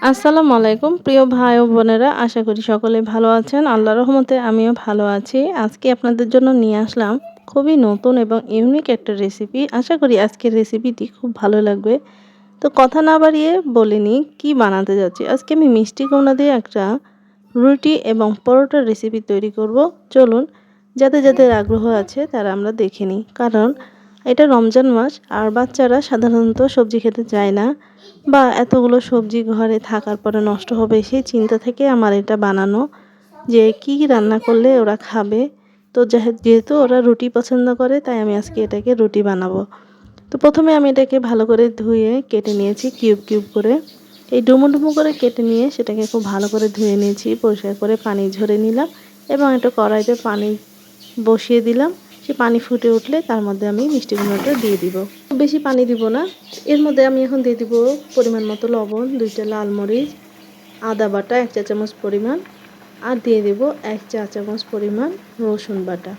আসসালামু আলাইকুম প্রিয় ভাই ও বোনেরা, আশা করি সকলে ভালো আছেন। আল্লাহর রহমতে আমিও ভালো আছি। আজকে আপনাদের জন্য নিয়ে আসলাম খুবই নতুন এবং ইউনিক একটা রেসিপি। আশা করি আজকের রেসিপিটি খুব ভালো লাগবে। তো কথা না বাড়িয়ে বলে নিই কী বানাতে যাচ্ছি। আজকে আমি মিষ্টি কুমড়া দিয়ে একটা রুটি এবং পরোটার রেসিপি তৈরি করব। চলুন, যাদের আগ্রহ আছে তারা আমরা দেখে নিই। কারণ এটা রমজান মাস আর বাচ্চারা সাধারণত সবজি খেতে চায় না, বা এতগুলো সবজি ঘরে থাকার পরে নষ্ট হবে সেই চিন্তা থেকে আমার এটা বানানো, যে কি রান্না করলে ওরা খাবে। তো যেহেতু ওরা রুটি পছন্দ করে, তাই আমি আজকে এটাকে রুটি বানাবো। তো প্রথমে আমি এটাকে ভালো করে ধুয়ে কেটে নিয়েছি কিউব কিউব করে। এই ডুমো ডুমো করে কেটে নিয়ে সেটাকে খুব ভালো করে ধুয়ে নিয়েছি, পরিষ্কার করে পানি ঝরে নিলাম এবং একটা কড়াইতে পানি বসিয়ে দিলাম। সে পানি ফুটে উঠলে তার মধ্যে আমি মিষ্টি কুমড়াটা দিয়ে দিব। খুব বেশি পানি দিব না। এর মধ্যে আমি এখন দিয়ে দিব পরিমাণ মতো লবণ, 2টা লাল মরিচ, আদা বাটা 1 চা চামচ পরিমাণ, আর দিয়ে দেব 1 চা চামচ পরিমাণ রসুন বাটা।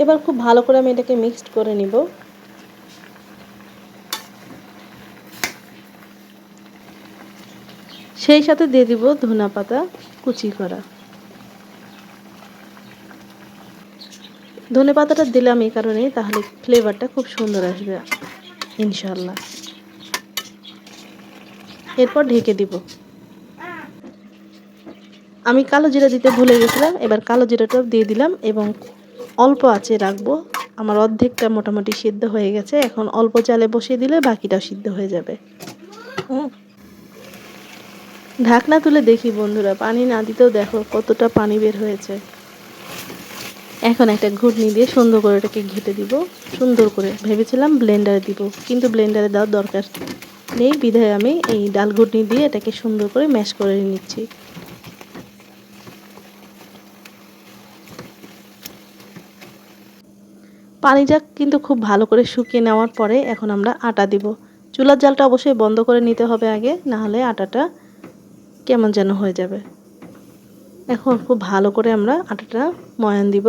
এবার খুব ভালো করে আমি এটাকে মিক্সড করে নিব। সেই সাথে দিয়ে দিব ধনিয়া পাতা কুচি করা। ধনে পাতাটা দিলাম এই কারণে, তাহলে ফ্লেভারটা খুব সুন্দর আসবে ইনশাল্লাহ। এরপর ঢেকে দিব। আমি কালো জিরা দিতে ভুলে গেছিলাম, এবার কালো জিরাটাও দিয়ে দিলাম এবং অল্প আঁচে রাখবো। আমার অর্ধেকটা মোটামুটি সিদ্ধ হয়ে গেছে, এখন অল্প জালে বসিয়ে দিলে বাকিটাও সিদ্ধ হয়ে যাবে। ঢাকনা তুলে দেখি বন্ধুরা, পানি না দিতেও দেখো কতটা পানি বের হয়েছে। এখন একটা ঘুটনি দিয়ে সুন্দর করে এটাকে ঘেটে দিব। সুন্দর করে ভেবেছিলাম ব্লেন্ডারে দিব, কিন্তু ব্লেন্ডারে দেওয়ার দরকার নেই, বিধায় আমি এই ডাল ঘুটনি দিয়ে এটাকে সুন্দর করে ম্যাশ করে নিচ্ছি। পানিটা কিন্তু খুব ভালো করে শুকিয়ে নেওয়ার পরে এখন আমরা আটা দিব। চুলার জালটা অবশ্যই বন্ধ করে নিতে হবে আগে, না হলে আটাটা কেমন যেন হয়ে যাবে। এখন খুব ভালো করে আমরা আটাটা ময়ান দিব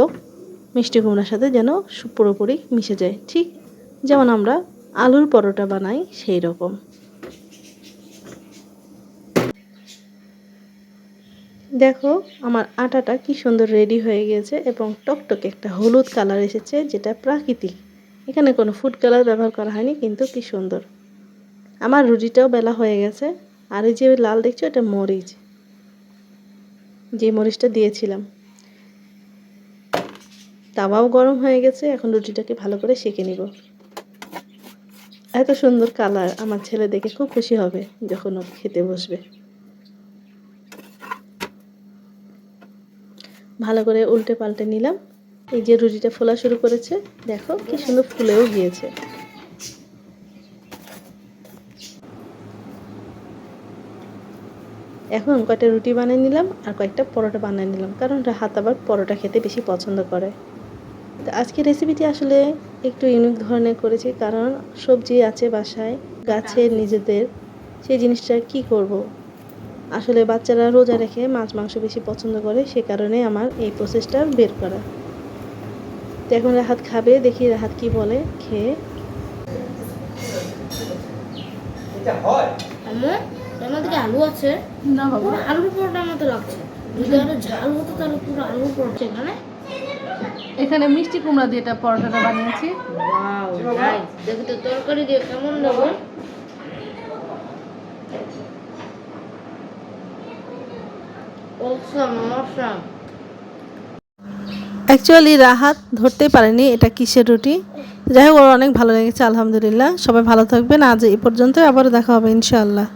মিষ্টি কুমড়ার সাথে, যেন পুরোপুরি মিশে যায়, ঠিক যেমন আমরা আলুর পরোটা বানাই সেই রকম। দেখো আমার আটাটা কি সুন্দর রেডি হয়ে গেছে এবং টকটকে একটা হলুদ কালার এসেছে, যেটা প্রাকৃতিক। এখানে কোনো ফুড কালার ব্যবহার করা হয়নি, কিন্তু কি সুন্দর। আমার রুটিটাও বেলা হয়ে গেছে। আর এই যে লাল দেখছো, এটা মরিচ, যে মরিচটা দিয়েছিলাম। তাওয়াও গরম হয়ে গেছে, এখন রুটিটাকে ভালো করে সেঁকে নিব। এত সুন্দর কালার, আমার ছেলে দেখে খুব খুশি হবে যখন ও খেতে বসবে। ভালো করে উল্টে পাল্টে নিলাম। এই যে রুটিটা ফোলা শুরু করেছে, দেখো কি সুন্দর ফুলেও গিয়েছে। এখন কয়েকটা রুটি বানিয়ে নিলাম আর কয়েকটা পরোটা বানিয়ে নিলাম, কারণ রাহাত আবার পরোটা খেতে বেশি পছন্দ করে। তো আজকে রেসিপিটি আসলে একটু ইউনিক ধরনের করেছি, কারণ সবজি আছে বাসায় গাছের নিজেদের, সেই জিনিসটা কি করব। আসলে বাচ্চারা রোজা রেখে মাছ মাংস বেশি পছন্দ করে, সে কারণে আমার এই প্রসেসটা বের করা। তো এখন রাহাত খাবে, দেখি রাহাত কি বলে খেয়ে। এর মধ্যে কি আলু আছে? না বাবা, আলুর পরোটার মতো লাগছে। যদি আরো ঝাল হতো তাহলে পুরো আলুর পরোটা। এখানে মিষ্টি কুমড়া দিয়ে এটা পরোটাটা বানিয়েছি। Wow nice. দেখি তো তরকারি দিয়ে কেমন দেবো। Awesome awesome. অ্যাকচুয়ালি রাহাত ধরতেই পারেনি এটা কিসের রুটি। যাই হোক, ওর অনেক ভালো লেগেছে আলহামদুলিল্লাহ। সবাই ভালো থাকবেন, আজ এই পর্যন্ত, আবারও দেখা হবে ইনশাআল্লাহ।